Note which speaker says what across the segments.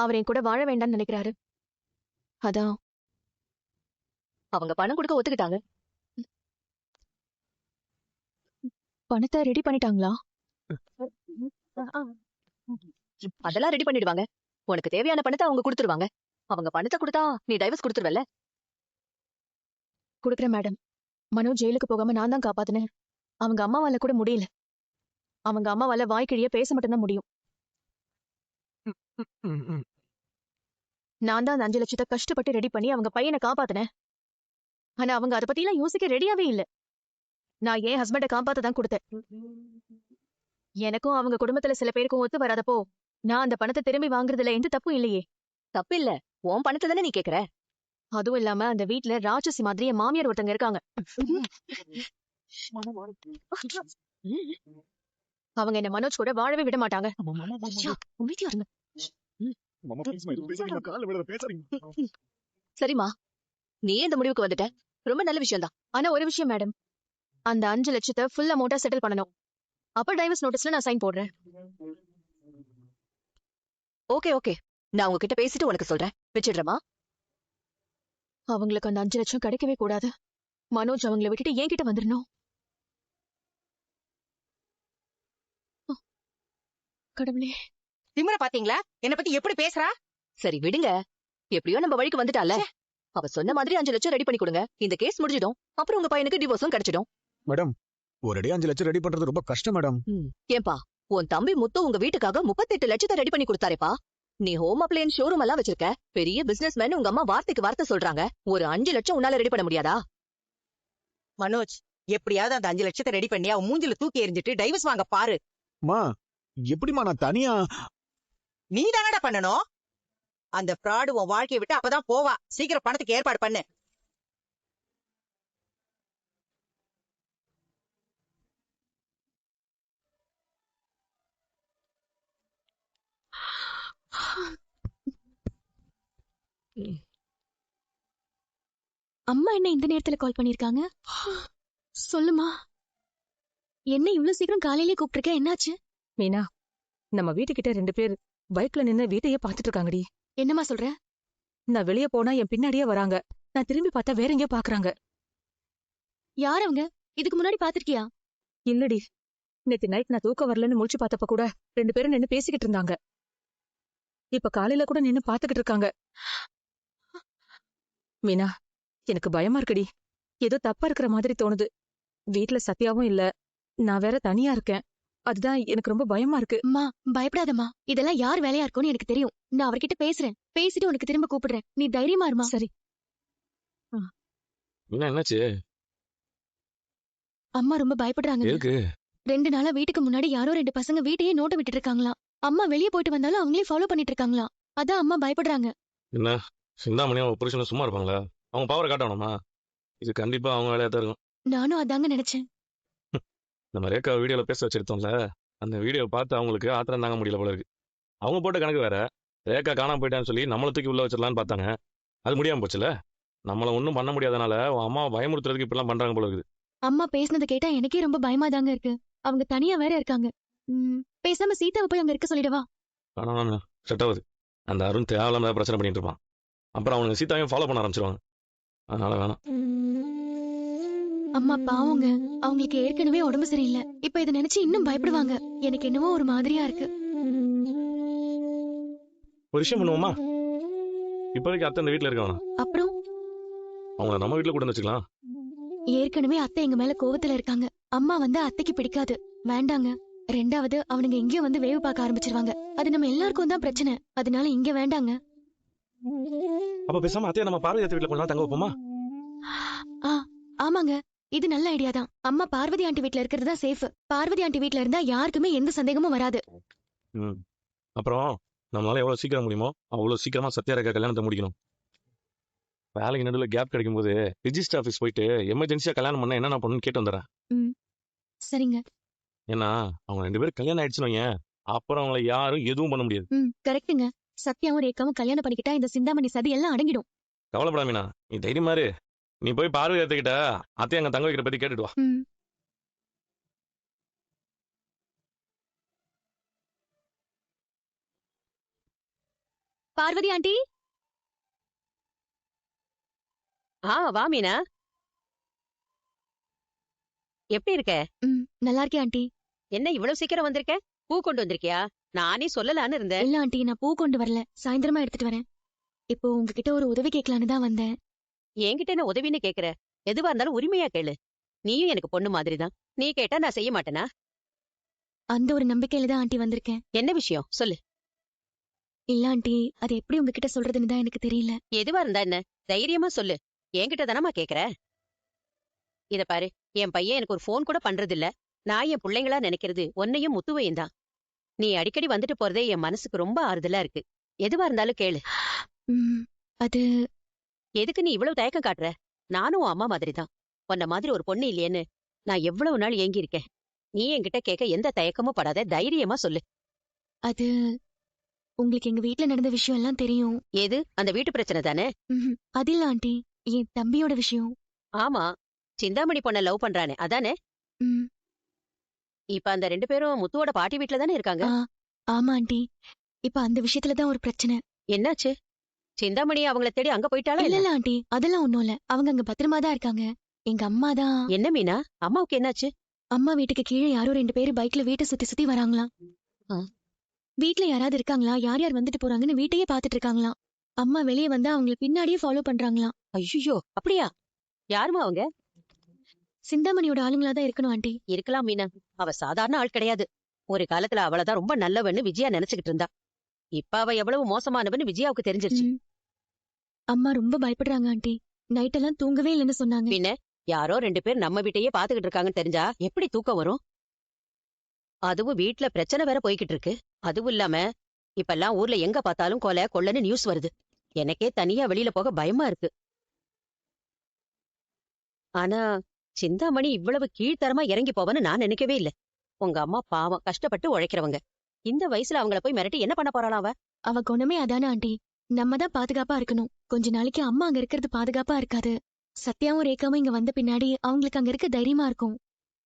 Speaker 1: அவர் என் கூட வாழ வேண்டாம்னு நினைக்கிறாரு. அதான்.
Speaker 2: அவங்க பணம் கொடுக்க ஒத்துக்கிட்டாங்க.
Speaker 1: பணத்தை ரெடி பண்ணிட்டாங்களா?
Speaker 2: அதெல்லாம் ரெடி பண்ணிடுவாங்க. உனக்கு தேவையான பணத்தை அவங்க கொடுத்துருவாங்க. அவங்க பணத்தை கொடுத்தா நீ டைவர்ஸ் கொடுத்துருவல்ல?
Speaker 1: கொடுக்குறேன் மேடம். மனோ ஜெயிலுக்கு போகாம நான் தான் காப்பாத்தினேன். அவங்க அம்மாவால கூட முடியல. அவங்க அம்மாவால வாய்க்கிழிய பேச மட்டும்தான் முடியும். நான் தான் அந்த 5 லட்சத்தை கஷ்டப்பட்டு ரெடி பண்ணி அவங்க பையனை காப்பாத்தினேன். ஆனா அவங்க அதை பத்தி எல்லாம் யோசிக்க ரெடியாவே இல்ல. நான் என் ஹஸ்பண்ட காப்பாத்த தான் கொடுத்தேன். எனக்கும் அவங்க குடும்பத்துல சில பேருக்கும் ஒத்து வராதப்போ நான் அந்த பணத்தை திரும்பி வாங்குறதுல எந்த தப்பும் இல்லையே.
Speaker 2: தப்பு இல்ல, உன் பணத்தை தானே நீ கேக்குற.
Speaker 1: அதுவும் இல்லாம அந்த வீட்டுல ராட்சசி மாதிரி என் மாமியார் ஒருத்தங்க இருக்காங்க. அவங்க என்ன மனோஜ் கூட வாழவே விட மாட்டாங்க.
Speaker 2: சரிம்மா, நீ இந்த முடிவுக்கு வந்துட்ட, ரொம்ப நல்ல விஷயம் தான்.
Speaker 1: ஆனா ஒரு விஷயம் மேடம், அந்த 5 லட்சத்தை ஃபுல் அமௌண்டா செட்டில் பண்ணணும். அப்ப டைவர்ஸ் நோட்டீஸ்ல நான் சைன் போடுறேன்.
Speaker 2: ஓகே ஓகே, நான் உங்ககிட்ட பேசிட்டு உனக்கு சொல்றேன். வச்சிடுறேமா.
Speaker 1: அவங்களுக்கு அந்த 5 லட்சம் கிடைக்கவே கூடாது. மனோஜ் அவங்கள விட்டுட்டு என்கிட்ட வந்துடணும். கடவுளே,
Speaker 3: திமிர பாத்தீங்களா? என்ன பத்தி எப்படி பேசுறா?
Speaker 2: சரி விடுங்க, எப்படியோ நம்ம வழிக்கு வந்துட்டால. அவ சொன்ன மாதிரி 5 லட்சம் ரெடி பண்ணி கொடுங்க. இந்த கேஸ் முடிஞ்சிடும். அப்புறம் உங்க பையனுக்கு டிவோர்ஸும் கிடைச்சிடும்.
Speaker 4: மேடம், ஒரே 5 லட்சம் ரெடி பண்றது ரொம்ப கஷ்டம் மேடம்.
Speaker 2: ஏன்பா, உன் தம்பி முத்து உங்க வீட்டுக்காக 38 லட்சத்தை ரெடி பண்ணி கொடுத்தாரேப்பா. நீ ஹோம் அப்ளையன்ஸ் ஷோரூம் எல்லாம் வச்சிருக்க, பெரிய பிசினஸ் மேன். உங்க அம்மா வார்த்தைக்கு வார்த்தை சொல்றாங்க. ஒரு 5 லட்சம் உன்னால ரெடி பண்ண முடியாதா?
Speaker 3: மனோஜ், எப்படியாவது அந்த 5 லட்சத்தை ரெடி பண்ணி அவன் மூஞ்சில தூக்கி எறிஞ்சிட்டு டைவர்ஸ் வாங்க பாரு.
Speaker 4: மா, எப்படிமா நான் தனியா?
Speaker 3: நீ தானடா பண்ணணும். அந்த ஃப்ராடு உன் வாழ்க்கையை விட்டு அப்பதான் போவா. சீக்கிரம் பணத்துக்கு ஏற்பாடு பண்ணு.
Speaker 1: அம்மா என்ன இந்த நேரத்துல கால் பண்ணிருக்காங்க? சொல்லுமா, என்ன இவ்வளவு சீக்கிரம் காலையிலே கூப்பிட்டிருக்க? என்னாச்சு?
Speaker 5: மீனா, நம்ம வீட்டுக்கிட்ட 2 பேர் பைக்ல நின்னு வீட்டையே பாத்துட்டு இருக்காங்கடி.
Speaker 1: என்னமா சொல்ற?
Speaker 5: நான் வெளியே போனா என் பின்னாடியே வராங்க. நான் திரும்பி பார்த்தா வேற எங்கேயோ பாக்குறாங்க.
Speaker 1: யார் அவங்க? இதுக்கு முன்னாடி பாத்திருக்கியா?
Speaker 5: இல்லடி, நேத்து நைட் நான் தூக்கம் வரலன்னு முழிச்சு பார்த்தப்ப கூட 2 பேரும் நின்னு பேசிக்கிட்டு இருந்தாங்க. இப்ப காலையில கூட நின்னு பாத்துக்கிட்டு இருக்காங்க. மீனா, எனக்கு பயமா இருக்குடி. ஏதோ தப்பா இருக்கிற மாதிரி தோணுது. வீட்டுல சத்யாவும் இல்ல, நான் வேற தனியா இருக்கேன். அதுதான் எனக்கு ரொம்ப பயமா இருக்கு.
Speaker 1: அம்மா, பயப்படாதம்மா. இதெல்லாம் யார் வேலையா இருக்கும்னு எனக்கு தெரியும். நான் அவர்கிட்ட பேசுறேன். பேசிட்டு உனக்கு திரும்ப கூப்பிடுறேன். நீ தைரியமா இருமா.
Speaker 5: சரி.
Speaker 6: என்னாச்சு?
Speaker 1: அம்மா ரொம்ப பயப்படுறாங்க. 2 நாளா வீட்டுக்கு முன்னாடி யாரோ 2 பசங்க வீட்டையே நோட்ட விட்டுட்டு இருக்காங்களாம். அம்மா வெளியே போயிட்டு வந்தாலும் அவங்களே ஃபாலோ பண்ணிட்டு இருக்காங்களாம். அதான் அம்மா பயப்படுறாங்க.
Speaker 6: என்ன சிந்தாமணி அவங்க புருஷன் சும்மா இருப்பாங்களா? அவங்க பவரை காட்டணுமா? இது கண்டிப்பா அவங்க வேலையா தான் இருக்கும்.
Speaker 1: நானும் அதாங்க நினைச்சேன்.
Speaker 6: நம்ம ரேகா வீடியோல பேச வச்சிருத்தோம்ல, அந்த வீடியோ பார்த்து அவங்களுக்கு ஆத்திரம் தாங்க முடியல போல இருக்கு. அவங்க போட்ட கணக்கு வேற. ரேகா காணாம போயிட்டான்னு சொல்லி நம்மளை தூக்கி உள்ள வச்சிடலான்னு பார்த்தாங்க. அது முடியாம போச்சுல. நம்மள ஒன்றும் பண்ண முடியாதனால அம்மாவை பயமுறுத்துறதுக்கு இப்பெல்லாம் பண்றாங்க போல இருக்குது.
Speaker 1: அம்மா பேசினதை கேட்டா எனக்கே ரொம்ப பயமா தாங்க இருக்கு. அவங்க தனியா வேற இருக்காங்க. பேசாம சீதாவை போய் அங்க இருக்க சொல்லிடவா?
Speaker 6: ஆனா செட் ஆகுது. அந்த அருண் தேவையில்லாம பிரச்சனை பண்ணிட்டு இருப்பான். அப்புறம் அவனுங்க சீதாவையும் ஃபாலோ பண்ண ஆரம்பிச்சிருவாங்க. அதனால வேணாம்.
Speaker 1: அம்மா பாவங்க, அவங்களுக்கு ஏற்கனவே உடம்பு சரியில்லை. இப்ப இதை நினைச்சு இன்னும் பயப்படுவாங்க. எனக்கு என்னவோ ஒரு மாதிரியா இருக்கு.
Speaker 6: ஒரு விஷயம் பண்ணுவோமா? இப்போதைக்கு அத்தை இந்த வீட்டுல இருக்காங்க.
Speaker 1: அப்புறம்
Speaker 6: அவங்க நம்ம வீட்டுல கூட வச்சுக்கலாம்.
Speaker 1: ஏற்கனவே அத்தை எங்க மேல கோவத்துல இருக்காங்க. அம்மா வந்து அத்தைக்கு பிடிக்காது. வேண்டாங்க. 2வது அவனுங்க எங்கேயும் வந்து வேவு பார்க்க ஆரம்பிச்சிருவாங்க. அது நம்ம எல்லாருக்கும் தான் பிரச்சனை. அதனால இங்க வேண்டாங்க.
Speaker 6: அப்ப பேசாம அத்தையை நம்ம பார்வதி அத்தை வீட்டுல கொஞ்ச நாள் தங்க வைப்போமா?
Speaker 1: ஆமாங்க, இது நல்ல ஐடியா தான். அம்மா பார்வதி ஆண்டி வீட்ல இருக்கிறது தான் சேஃப். பார்வதி ஆண்டி வீட்ல இருந்தா யாருக்குமே எந்த சந்தேகமும் வராது.
Speaker 6: அப்புறம் நம்மளால எவ்வளவு சீக்கிரம் முடியுமோ அவ்வளவு சீக்கிரமா சத்யாரேகா கல்யாணத்தை முடிக்கணும். வேலைக்கு நடுவில் கேப் கிடைக்கும் போது ரிஜிஸ்டர் ஆஃபீஸ் போயிட்டு எமர்ஜென்சியா கல்யாணம் பண்ண என்ன பண்ணணும்னு கேட்டு வந்துடுறேன்.
Speaker 1: சரிங்க.
Speaker 6: ஏன்னா அவங்க 2 பேரும் கல்யாணம் ஆயிடுச்சுன்னு அப்புறம் அவங்களை யாரும் எதுவும் பண்ண முடியாது.
Speaker 1: கரெக்ட்டுங்க. சத்யாவும் ரேகாவும் கல்யாணம் பண்ணிக்கிட்டா இந்த சிந்தாமணி சதி எல்லாம் அடங்கிடும்.
Speaker 6: கவலைப்படாமீனா, நீ தைரியமா இரு. நீ போய் பார்வதி அத்தைக்கிட்ட அத்தை அங்க தங்க வைக்கிற பத்தி கேட்டுட்டு வா.
Speaker 1: பார்வதி ஆண்டி.
Speaker 7: வா மீனா. எப்படி இருக்க?
Speaker 1: நல்லா இருக்கேன் ஆண்டி.
Speaker 7: என்ன இவ்வளவு சீக்கிரம் வந்திருக்க? பூ கொண்டு வந்திருக்கியா? நானே சொல்லலான்னு இருந்தேன்.
Speaker 1: இல்ல ஆண்டி, நான் பூ கொண்டு வரல, சாயந்தரமா எடுத்துட்டு வரேன். இப்போ உங்ககிட்ட ஒரு உதவி கேட்கலான்னு தான் வந்தேன்.
Speaker 7: என்கிட்ட என்ன உதவின்னு கேக்குற? எதுவா இருந்தாலும் உரிமையா கேளு. நீயும் எனக்கு பொண்ணு மாதிரிதான். நீ கேட்டா நான் செய்ய மாட்டேனா?
Speaker 1: அந்த ஒரு நம்பிக்கையில தான் ஆண்டி வந்திருக்கேன்.
Speaker 7: என்ன விஷயம் சொல்லு.
Speaker 1: இல்ல ஆண்டி, அது எப்படி உங்ககிட்ட சொல்றதுன்னு தான் எனக்கு தெரியல.
Speaker 7: எதுவா இருந்தா என்ன, தைரியமா சொல்லு. என்கிட்ட தானமா கேக்குற. இத பாரு, என் பையன் எனக்கு ஒரு போன் கூட பண்றது இல்ல. நான் என் பிள்ளைங்களா நினைக்கிறது உன்னையும் முத்துவையும் தான். நீ அடிக்கடி வந்துட்டு போறதே என் மனசுக்கு ரொம்ப ஆறுதலா இருக்கு. எதுவா இருந்தாலும் கேளு.
Speaker 1: அது
Speaker 7: எதுக்கு நீ இவ்வளவு தயக்கம் காட்டுற? நானும் உன் அம்மா மாதிரிதான். உன்ன மாதிரி ஒரு பொண்ணு இல்லையேன்னு நான் எவ்வளவு நாள் ஏங்கி இருக்கேன். நீ என்கிட்ட கேட்க எந்த தயக்கமும் படாத, தைரியமா சொல்லு.
Speaker 1: அது உங்களுக்கு எங்க வீட்ல நடந்த விஷயம் எல்லாம் தெரியும்.
Speaker 7: எது? அந்த வீட்டு பிரச்சனை தானே?
Speaker 1: அது இல்ல ஆண்டி, என் தம்பியோட விஷயம்.
Speaker 7: ஆமா, சிந்தாமணி பொண்ண லவ் பண்றானே அதானே? இப்ப அந்த 2 பேரும் முத்துவோட பாட்டி வீட்ல தானே இருக்காங்க?
Speaker 1: ஆமா ஆண்டி, இப்ப அந்த விஷயத்துலதான் ஒரு பிரச்சனை.
Speaker 7: என்னாச்சு? சிந்தாமணி அவங்கள தேடி அங்க போயிட்டாளா?
Speaker 1: இல்ல இல்ல ஆண்டி, அதெல்லாம் ஒண்ணும் இல்ல. அவங்க அங்க பத்திரமா தான் இருக்காங்க. எங்க அம்மா தான்.
Speaker 7: என்ன மீனா, அம்மாவுக்கு என்னாச்சு?
Speaker 1: அம்மா வீட்டுக்கு கீழே யாரோ 2 பேரு பைக்ல வீட்டை சுத்தி சுத்தி வராங்களாம். வீட்ல யாராவது இருக்காங்களா, யார் யார் வந்துட்டு போறாங்கன்னு வீட்டையே பாத்துட்டு இருக்காங்களாம். அம்மா வெளியே வந்தா அவங்கள பின்னாடியே ஃபாலோ பண்றாங்களாம்.
Speaker 7: ஐயோ, அப்படியா? யாருமா அவங்க?
Speaker 1: சிந்தாமணியோட ஆளுங்களா தான் இருக்கணும் ஆண்டி.
Speaker 7: இருக்கலாம் மீனா, அவ சாதாரண ஆள் கிடையாது. ஒரு காலத்துல அவளதான் ரொம்ப நல்லவன்னு விஜயா நினைச்சுக்கிட்டு இருந்தா. இப்ப அவ எவ்வளவு மோசமானவன்னு விஜயாவுக்கு தெரிஞ்சிருச்சு.
Speaker 1: அம்மா ரொம்ப பயப்படுறாங்க ஆண்டி. நைட் எல்லாம் தூங்கவே இல்லைன்னு சொன்னாங்க.
Speaker 7: பின்ன யாரோ 2 பேர் நம்ம வீட்டையே பாத்துக்கிட்டு இருக்காங்கன்னு தெரிஞ்சா எப்படி தூக்கம் வரும்? அதுவும் வீட்ல பிரச்சனை வேற போய்கிட்டு இருக்கு. அதுவும் இல்லாம இப்பெல்லாம் ஊர்ல எங்க பார்த்தாலும் கொலை கொள்ளைன்னு நியூஸ் வருது. எனக்கே தனியா வெளியில போக பயமா இருக்கு. ஆனா சிந்தாமணி இவ்வளவு கீழ்த்தரமா இறங்கி போவன்னு நான் நினைக்கவே இல்ல. உங்க அம்மா பாவம், கஷ்டப்பட்டு உழைக்கிறவங்க. இந்த வயசுல அவங்கள போய் மிரட்டி என்ன பண்ண போறாளா அவ?
Speaker 1: அவ குணமே அதானே ஆண்டி. நம்ம தான் பாதுகாப்பா இருக்கணும். கொஞ்ச நாளைக்கு அம்மா அங்க இருக்கிறது பாதுகாப்பா இருக்காது. சத்யாவும் ரேகாவும் இங்க வந்த பின்னாடி அவங்களுக்கு அங்க இருக்க தைரியமா இருக்கும்.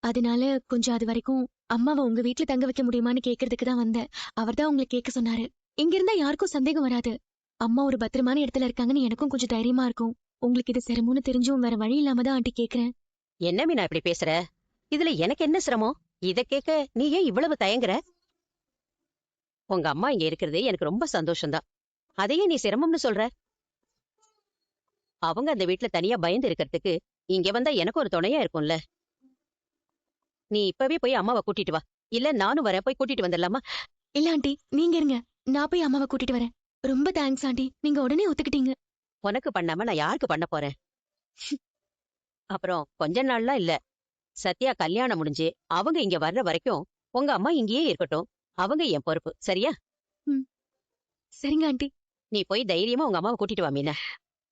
Speaker 1: அதனால கொஞ்சம் அது வரைக்கும் அம்மாவை உங்க வீட்டுல தங்க வைக்க முடியுமான்னு கேக்குறதுக்கு தான் வந்தேன். அவர் தான் உங்களை கேட்க சொன்னாரு. இங்க இருந்தா யாருக்கும் சந்தேகம் வராது. அம்மா ஒரு பத்திரமான இடத்துல இருக்காங்கன்னு எனக்கும் கொஞ்சம் தைரியமா இருக்கும். உங்களுக்கு இது சிரமம்னு தெரிஞ்சும் வேற வழி இல்லாம தான் ஆண்டி கேக்குறேன்.
Speaker 7: என்ன மீனா இப்படி பேசுற? இதுல எனக்கு என்ன சிரமம்? இத கேட்க நீ ஏன் இவ்வளவு தயங்குற? உங்க அம்மா இங்க இருக்கிறது எனக்கு ரொம்ப சந்தோஷம்தான். அதையே நீ சிரமம்னு சொல்ற? அவங்க அந்த வீட்டுல தனியா பயந்து இருக்கிறதுக்கு இங்க வந்தா எனக்கு ஒரு துணையா இருக்கும்ல. நீ இப்பவே போய் அம்மாவை கூட்டிட்டு வா. இல்ல நானும் வரேன், போய் கூட்டிட்டு வந்துடலாமா?
Speaker 1: இல்ல ஆண்டி, நீங்க இருங்க, நான் போய் அம்மாவை கூட்டிட்டு வரேன். ரொம்ப தேங்க்ஸ் ஆண்டி, நீங்க உடனே ஒத்துக்கிட்டீங்க.
Speaker 7: உனக்கு பண்ணாம நான் யாருக்கு பண்ண போறேன்? அப்புறம் கொஞ்ச நாள்லாம் இல்ல, சத்யா கல்யாணம் முடிஞ்சு அவங்க இங்க வர்ற வரைக்கும் உங்க அம்மா இங்கேயே இருக்கட்டும். அவங்க என் பொறுப்பு, சரியா?
Speaker 1: சரிங்க ஆண்டி.
Speaker 7: நீ போய் தைரியமா உங்க அம்மாவை கூட்டிட்டு வா மீனா.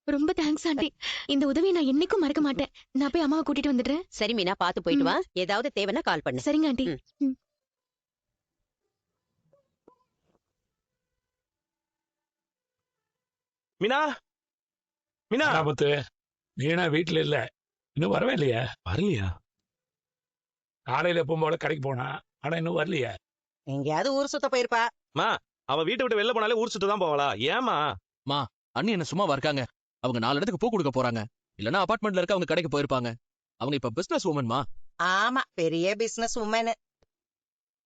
Speaker 1: ரொம்ப தேங்க்ஸ் ஆண்டி. இந்த உதவியை நான் என்னைக்கும் மறக்க மாட்டேன். நான் போய் அம்மாவை கூட்டிட்டு வந்துடுறேன்.
Speaker 7: சரி மீனா, பாத்து போயிட்டு வா. ஏதாவது தேவைன்னா கால் பண்ணு.
Speaker 1: சரிங்க ஆண்டி.
Speaker 6: மீனா, மீனா.
Speaker 8: ஆபத்து. மீனா வீட்டுல இல்ல, இன்னும் வரவே இல்லையா?
Speaker 6: வரலையா?
Speaker 8: காலையில எப்பவும் கடைக்கு போனா, ஆனா இன்னும் வரலையா?
Speaker 3: எங்கேயாவது ஊர் சுத்த போயிருப்பா.
Speaker 6: அவ வீட்டை விட்டு வெளில போனாலே ஊர் சுட்டு தான் போவாளா? ஏமா?
Speaker 9: அண்ணி என்ன சும்மாவா இருக்காங்க? அவங்க 4 இடத்துக்கு பூ கொடுக்க போறாங்க. இல்லனா அபார்ட்மெண்ட்ல இருக்க அவங்க கடைக்கு போயிருப்பாங்க. அவங்க இப்ப பிசினஸ் உமன்மா.
Speaker 3: ஆமா, பெரிய பிசினஸ் உமன்.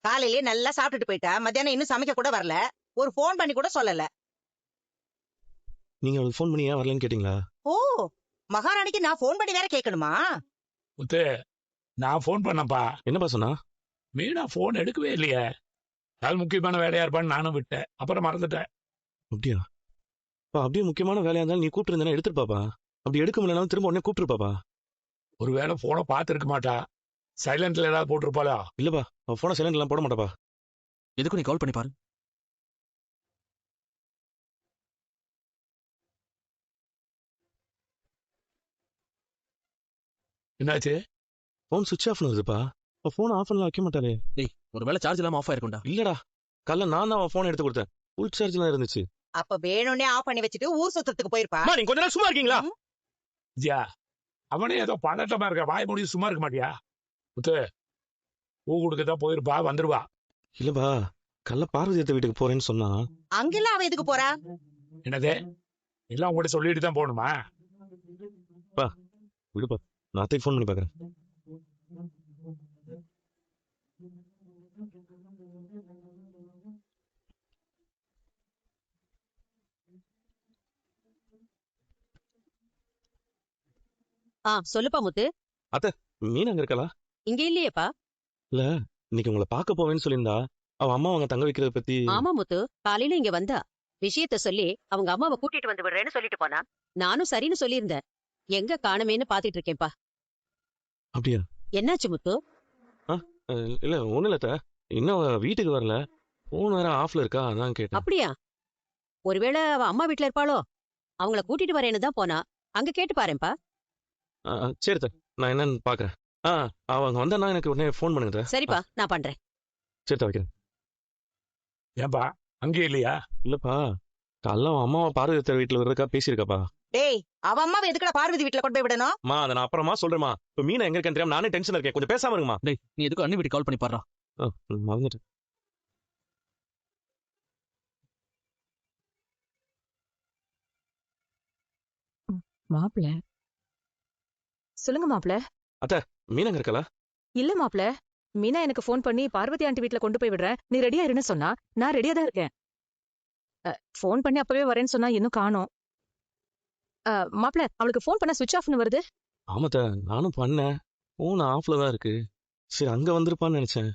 Speaker 3: காலையிலேயே நல்லா சாப்பிட்டுட்டு போயிட்டா. மத்தியானம் இன்னும் சமைக்க கூட வரல. ஒரு போன் பண்ணி கூட சொல்லல.
Speaker 6: நீங்க அவளுக்கு ஃபோன் பண்ணி ஏன் வரலன்னு கேட்டீங்களா?
Speaker 3: ஓ, மகாராணிக்கு நான் போன் பண்ணி வேற கேட்கணுமா?
Speaker 8: முத்து, நான் போன் பண்ணப்பா.
Speaker 6: என்னப்பா சொன்னா?
Speaker 8: மீனா போன் எடுக்கவே இல்லையே. அது முக்கியமான வேலையா இருப்பான்னு நானும் விட்டேன், அப்புறம் மறந்துட்டேன்.
Speaker 6: அப்படியா? அப்படியே முக்கியமான வேலையா இருந்தாலும் நீ கூப்பிட்டு இருந்தா எடுத்துருப்பாப்பா. அப்படி எடுக்க முடியலனாலும் திரும்ப உடனே கூப்பிட்டுருப்பாப்பா.
Speaker 8: ஒருவேளை போனை பார்த்துருக்க மாட்டா, சைலண்ட்ல ஏதாவது போட்டிருப்பாளா?
Speaker 6: இல்லப்பா, அவ போனை சைலண்ட் எல்லாம் போட மாட்டாப்பா.
Speaker 9: எதுக்கும் நீ கால் பண்ணி பாரு.
Speaker 8: என்னாச்சு?
Speaker 6: போன் சுவிட்ச் ஆஃப் வருதுப்பா. போன் ஆஃப் பண்ணலாம் வைக்க மாட்டாரே.
Speaker 9: டேய், ஒருவேளை சார்ஜ் இல்லாம ஆஃப் ஆயிருக்கும்டா.
Speaker 6: இல்லடா, காலைல நான் தான் அவன் போன் எடுத்து கொடுத்தேன். ஃபுல் சார்ஜ்லாம் இருந்துச்சு.
Speaker 3: அப்ப வேணும்னே ஆஃப் பண்ணி வச்சுட்டு ஊர் சுத்தத்துக்கு போயிருப்பா.
Speaker 6: நீங்க கொஞ்ச நேரம் சும்மா இருக்கீங்களா?
Speaker 8: ஜியா, அவனே ஏதோ பதட்டமா இருக்க, வாய் மூடி சும்மா இருக்க மாட்டியா? முத்து, பூ கொடுக்கதான் போயிருப்பா, வந்துருவா.
Speaker 6: இல்லப்பா, காலைல பார்வதி அத்தை வீட்டுக்கு போறேன்னு சொன்னா.
Speaker 3: அங்கெல்லாம் அவ எதுக்கு போறா?
Speaker 8: என்னது எல்லாம் உங்கள்கிட்ட சொல்லிட்டு தான் போகணுமா?
Speaker 6: விடுப்பா, நான் அத்தைக்கு ஃபோன் பண்ணி பார்க்குறேன்.
Speaker 7: சொல்லுப்பா முத்து.
Speaker 6: மீன் அங்க இருக்கலாம்.
Speaker 7: இங்க இல்லையேப்பா.
Speaker 6: இன்னைக்கு உங்களை பார்க்க போவேன்னு சொல்லியிருந்தா, அவ அம்மா அவங்க தங்க வைக்கிறத பத்தி.
Speaker 7: ஆமா முத்து, காலையில இங்க வந்தா விஷயத்த சொல்லி அவங்க அம்மாவை கூட்டிட்டு வந்து விடுறேன்னு சொல்லிட்டு போனா. நானும் சரின்னு சொல்லியிருந்தேன். எங்க காணுமேன்னு பாத்துட்டு இருக்கேன்ப்பா.
Speaker 6: அப்படியா?
Speaker 7: என்னாச்சு முத்து?
Speaker 6: இல்ல ஒண்ணு இல்ல அத்தை. இன்னும் அவ வீட்டுக்கு வரல. போன் வேற ஆஃப்ல இருக்கா, அதான் கேட்டேன்.
Speaker 7: அப்படியா? ஒருவேளை அவ அம்மா வீட்ல இருப்பாளோ? அவங்கள கூட்டிட்டு வரேன்னு தான் போனா. அங்க கேட்டு பாருப்பா.
Speaker 6: சரி அத்தை, நான் என்னன்னு பாக்குறேன். அவங்க வந்தா எனக்கு உடனே ஃபோன் பண்ணுங்க அத்தை.
Speaker 7: சரிப்பா, நான் பண்றேன்.
Speaker 6: சரி அத்தை, வைக்கிறேன்.
Speaker 8: ஏன்பா அங்கே இல்லையா?
Speaker 6: இல்லப்பா, காலைல அவன் அம்மாவை பார்வதி வீட்டுல வர்றதுக்கா பேசியிருக்காப்பா.
Speaker 3: டேய், அவ அம்மாவை எதுக்குடா பார்வதி வீட்டுல கொண்டு போய் விடணும்?
Speaker 6: அதை நான் அப்புறமா சொல்றேமா. இப்ப மீனா எங்க இருக்கேன்னு தெரியாம நானே டென்ஷன் இருக்கேன். கொஞ்சம் பேசாம இருங்கம்மா.
Speaker 9: டேய், நீ எதுக்கும் அண்ணி வீட்டுக்கு கால் பண்ணி பாடுறா.
Speaker 6: மறந்துட்டேன்.
Speaker 5: மாப்பிள சொல்லுங்க மாப்பிள.
Speaker 6: மீனா எங்க இருக்கல?
Speaker 5: இல்ல மாப்பிள, மீனா எனக்கு ஃபோன் பண்ணி பார்வதி ஆண்டி வீட்ல கொண்டு போய் விடுறேன், நீ ரெடியா இருன்னு சொன்னா. நான் ரெடியா தான் இருக்கேன். ஃபோன் பண்ணி அப்பவே வரேன்னு சொன்னா இன்னும் காணோம். மாப்பிள, அவளுக்கு ஃபோன் பண்ண சுவிட்ச் ஆஃப்னு வருது.
Speaker 6: ஆமாத்த, நானும் பண்ணேன். போன் ஆஃப்ல தான் இருக்கு. சரி, அங்க வந்திருப்பான்னு நினைச்சேன்.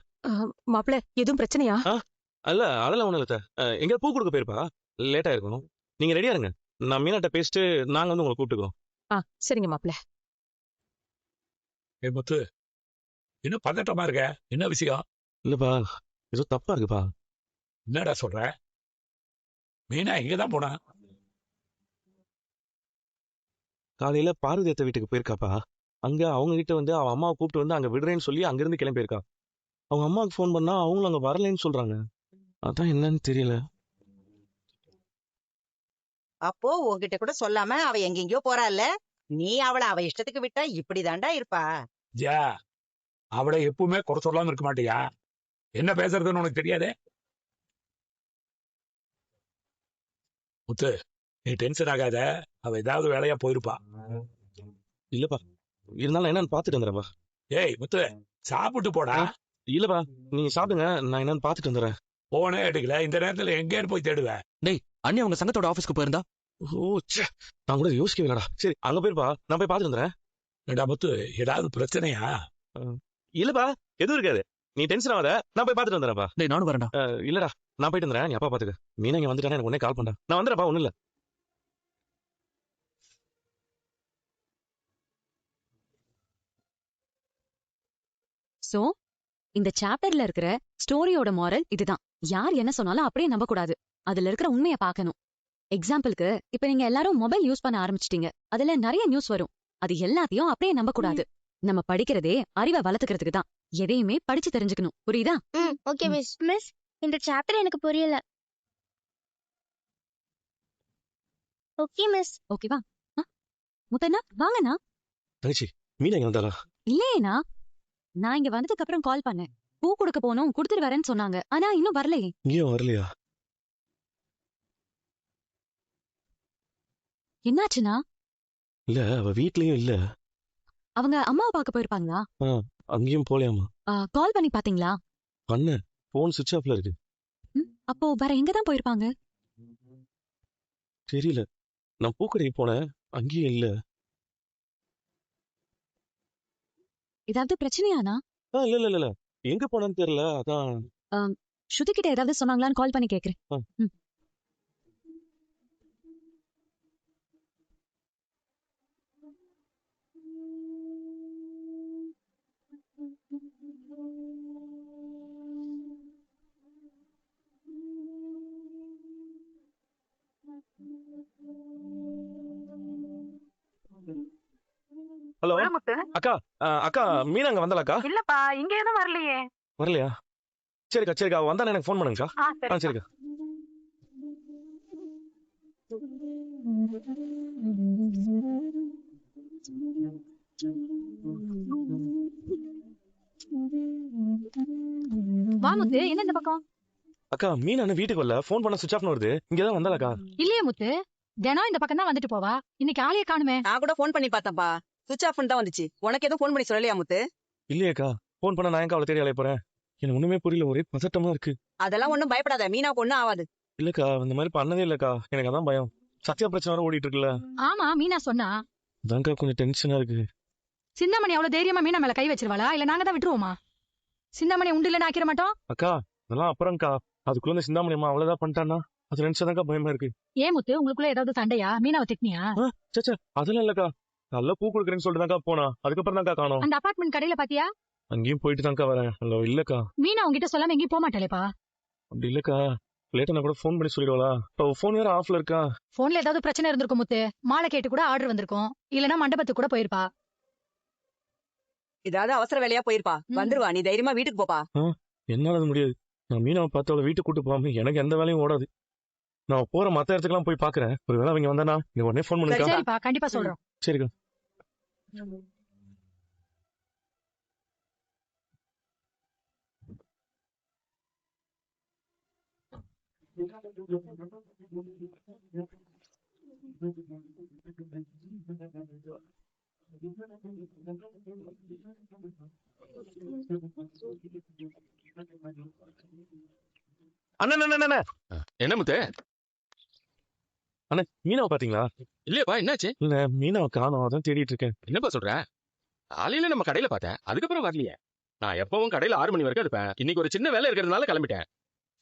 Speaker 5: மாப்பிள, எதுவும் பிரச்சனையா?
Speaker 6: அல்ல, அதெல்லாம் ஒண்ணும் இல்ல. எங்க பூ கொடுக்க போயிருப்பா, லேட்டா இருக்கும். நீங்க ரெடியா இருங்க, நான் மீனாட்ட பேசிட்டு நாங்க வந்து உங்களை கூப்பிட்டுக்கோம்.
Speaker 5: சரிங்க மாப்பிள.
Speaker 8: ஏ முத்து, இன்னும் பதட்டமா இருக்க, என்ன விஷயம்?
Speaker 6: இல்லப்பா, ஏதோ தப்பா இருக்குப்பா.
Speaker 8: என்னடா சொல்ற? மீனா இங்கதான் போனா.
Speaker 6: காலையில பார்வதி அத்தை வீட்டுக்கு போயிருக்காப்பா. அங்க அவங்க கிட்ட வந்து அவ அம்மாவை கூப்பிட்டு வந்து அங்க விடுறேன்னு சொல்லி அங்க இருந்து கிளம்பி இருக்கா. அவங்க அம்மாவுக்கு ஃபோன் பண்ணா அவங்களும் அங்க வரலைன்னு சொல்றாங்க. அதான் என்னன்னு தெரியல.
Speaker 3: அப்போ உன்கிட்ட கூட சொல்லாம அவ எங்கெங்கயோ போறாள்ல, நீ அவளை அவ இஷ்டத்துக்கு விட்டா இப்படிதாண்டா இருப்பா.
Speaker 8: ஜா, அவளை எப்பவுமே குறை சொல்லாம இருக்க மாட்டியா? என்ன பேசுறதுன்னு உனக்கு தெரியாதே? முத்து, நீ டென்ஷன் ஆகாத. அவ ஏதாவது வேலையா போயிருப்பா.
Speaker 6: இல்லப்பா, இருந்தாலும் என்னன்னு பாத்துட்டு வந்துடுறேன்ப்பா.
Speaker 8: ஏய் முத்து, சாப்பிட்டு போடா.
Speaker 6: இல்லப்பா, நீங்க சாப்பிடுங்க, நான் என்னன்னு பாத்துட்டு வந்துடுறேன்.
Speaker 8: போனே எடுக்கல, இந்த நேரத்துல எங்கேன்னு போய் தேடுவேன்?
Speaker 9: அண்ணி அவங்க சங்கத்தோட ஆபீஸ்க்கு போயிருந்தா.
Speaker 6: ஓ ச்சே, நான் கூட யோசிக்கவே இல்லடா. சரி, அங்க போயிருப்பா, நான் போய் பாத்துட்டு வந்துடுறேன்.
Speaker 8: ஏண்டா முத்து, ஏதாவது பிரச்சனையா?
Speaker 6: இல்லப்பா, எதுவும் இருக்காது. நீ டென்ஷன் ஆகாத, நான் போய் பாத்துட்டு வந்துடுறேன்ப்பா.
Speaker 9: டேய், நானும் வரேன்டா.
Speaker 6: இல்லடா, நான் போயிட்டு வந்துடுறேன். நீ அப்பா பாத்துக்க. மீனா இங்க வந்துட்டானே, எனக்கு உடனே கால் பண்ணா. நான் வந்துடுறேன்ப்பா, ஒண்ணும் இல்ல.
Speaker 10: சோ இந்த சாப்டர்ல இருக்கிற ஸ்டோரியோட மாரல் இதுதான். யார் என்ன சொன்னாலும் அப்படியே நம்ப கூடாது. அதுல இருக்கிற உண்மையை பார்க்கணும். எக்ஸாம்பிளுக்கு, இப்ப நீங்க எல்லாரும் மொபைல் யூஸ் பண்ண ஆரம்பிச்சிட்டீங்க. அதுல நிறைய நியூஸ் வரும். அது எல்லாத்தையும் அப்படியே நம்ப கூடாது. நம்ம படிக்கிறதே அறிவை வளர்த்துக்கிறதுக்கு தான். எதையுமே படிச்சு தெரிஞ்சுக்கணும். புரியுதா?
Speaker 1: Okay miss. மிஸ், இந்த சாப்டர் எனக்கு புரியல. Okay miss.
Speaker 10: ஓகேவா? முத்தண்ணா, வாங்கண்ணா.
Speaker 6: தங்கச்சி, மீனா இங்க வந்தாளா?
Speaker 10: இல்லையேண்ணா, நான் இங்க வந்ததுக்கு அப்புறம் கால் பண்ணேன். பூ கொடுக்க போனோம், கொடுத்துட்டு வரேன்னு சொன்னாங்க. ஆனா இன்னும் வரலையே.
Speaker 6: இங்கேயும் வரலையா?
Speaker 10: என்னாச்சுன்னா?
Speaker 6: இல்ல, அவ வீட்லயும் இல்ல.
Speaker 10: அவங்க அம்மாவை பார்க்க போயிருப்பாங்களா?
Speaker 6: அங்கேயும் போலையாமா?
Speaker 10: கால் பண்ணி பாத்தீங்களா?
Speaker 6: பண்ண, போன் சுவிட்ச் ஆஃப்ல இருக்கு.
Speaker 10: அப்போ வேற எங்கதான் போயிருப்பாங்க?
Speaker 6: தெரியல. நான் பூக்கடைக்கு போனேன், அங்கேயும் இல்ல.
Speaker 10: ஏதாவது பிரச்சனையானா?
Speaker 6: இல்ல இல்ல இல்ல, எங்க போனான்னு தெரியல. அதான்
Speaker 10: ஸ்ருதி கிட்ட ஏதாவது சொன்னாங்களான்னு கால் பண்ணி கேக்குறேன்.
Speaker 6: ஹலோ அக்கா. அக்கா, மீனா அங்க வந்தாளாக்கா?
Speaker 5: இல்லப்பா, இங்க எதுவும் வரலையே.
Speaker 6: வரலையா? சரிக்கா சரிக்கா, வந்தா எனக்கு ஃபோன் பண்ணுங்கக்கா. சரிக்கா.
Speaker 10: வா முத்து, என்ன இந்த பக்கம்?
Speaker 6: அக்கா மீன் அண்ணன் வீட்டுக்கு வரல, ஃபோன் பண்ண சுவிச் ஆஃப்னு வருது. இங்கதான் வந்தாலக்கா.
Speaker 5: இல்லையே முத்து, தினம் இந்த பக்கம் தான் வந்துட்டு போவா. இன்னைக்கு ஆளையே காணுமே.
Speaker 11: நான் கூட ஃபோன் பண்ணி பார்த்தேன்ப்பா, சுவிட்ச் ஆஃப் தான் வந்துச்சு. உனக்கு எதுவும் ஃபோன் பண்ணி சொல்லலையா முத்து?
Speaker 6: இல்லையேக்கா, ஃபோன் பண்ண நான் ஏன்க்கா அவளை தேடி அலைய போறேன்? எனக்கு ஒண்ணுமே புரியல, ஒரே பதட்டமா இருக்கு.
Speaker 11: அதெல்லாம் ஒண்ணும் பயப்படாத, மீனாவுக்கு ஒண்ணும் ஆகாது.
Speaker 6: இல்லக்கா, இந்த மாதிரி பண்ணதே இல்லக்கா, எனக்கு அதான் பயம். சத்யா பிரச்சனை வர ஓடிட்டு இருக்குல்ல,
Speaker 5: ஆமா, மீனா சொன்னா.
Speaker 6: அதான்க்கா கொஞ்சம் டென்ஷனா இருக்கு.
Speaker 5: சிந்தாமணி அவ்வளவு தைரியமா மீனா மேல கை வச்சிருவாளா? இல்ல நாங்க தான் விட்டுருவோமா? சிந்தாமணி உண்டு இல்லன்னு ஆக்கிர மாட்டோம்.
Speaker 6: அக்கா அதெல்லாம் அப்புறம்க்கா, அதுக்குள்ள இந்த சிந்தாமணி அம்மா அவ்வளவுதான் பண்ணிட்டான்னா அது நினைச்சதாக்கா பயமா இருக்கு.
Speaker 5: ஏன் முத்து, உங்களுக்குள்ள ஏதாவது சண்டையா? மீனாவை திட்டினியா?
Speaker 6: சச்சா அதெல்லாம் இல்லக்கா, நல்ல பூ கொடுக்குறேன்னு சொல்லிட்டு தான்க்கா போனா, அதுக்கப்புறம் தான்க்கா காணோம்.
Speaker 5: அந்த அபார்ட்மெண்ட் கடையில பாத்தியா?
Speaker 6: அங்கேயும் போயிட்டு தான்க்கா வரேன். இல்லக்கா
Speaker 5: மீனா உங்ககிட்ட சொல்லாம எங்கேயும் போக மாட்டாளேப்பா.
Speaker 6: அப்படி இல்லக்கா, லேட்டா கூட ஃபோன் பண்ணி சொல்லிடுவாளா? இப்போ ஃபோன் வேற ஆஃப்ல இருக்கா.
Speaker 5: போன்ல ஏதாவது பிரச்சனை இருந்திருக்கும் முத்து. மாலை கேட்டு கூட ஆர்டர் வந்திருக்கும், இல்லனா மண்டபத்துக்கு கூட போயிருப்பா.
Speaker 11: ஏதாவது அவசர வேலையா போயிருப்பா, வந்துருவா. நீ தைரியமா வீட்டுக்கு போப்பா.
Speaker 6: என்னால அது முடியாது. நான் மீனாவை பார்த்து அவளை வீட்டுக்கு கூட்டு போகாம எனக்கு எந்த வேலையும் ஓடாது. நான் போற மத்த இடத்துக்குலாம் போய் பாக்குறேன். ஒருவேளை அவங்க வந்தானா நீ உடனே ஃபோன் பண்ணுக்கா.
Speaker 5: சரிப்பா, கண்டிப்பா சொல்றோம்.
Speaker 6: சரிக்கா. அண்ணா
Speaker 9: என்ன முத்து?
Speaker 6: அண்ணா மீனாவை பாத்தீங்களா?
Speaker 9: இல்லையாப்பா, என்னாச்சு?
Speaker 6: இல்ல மீனாவை காணோம், அதான் தேடிட்டு இருக்கேன்.
Speaker 9: என்னப்பா சொல்ற? காலையில நம்ம கடையில பார்த்தேன், அதுக்கப்புறம் வரலையே. நான் எப்பவும் கடையில 6 மணி வரைக்கும் இருப்பேன். இன்னைக்கு ஒரு சின்ன வேலை இருக்கிறதுனால கிளம்பிட்டேன்.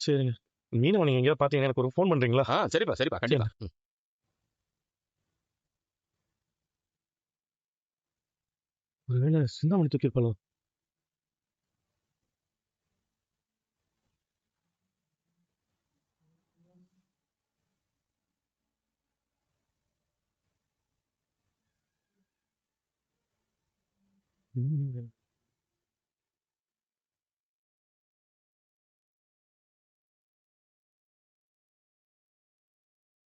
Speaker 6: சரிங்க, மீனாவை நீங்க எங்கேயாவது பாத்தீங்கன்னா எனக்கு ஒரு ஃபோன் பண்றீங்களா?
Speaker 9: சரிப்பா சரிப்பா, கண்டிப்பா.
Speaker 6: ஒருவேளை சிந்தாமணி தூக்கி இருப்பாளோ?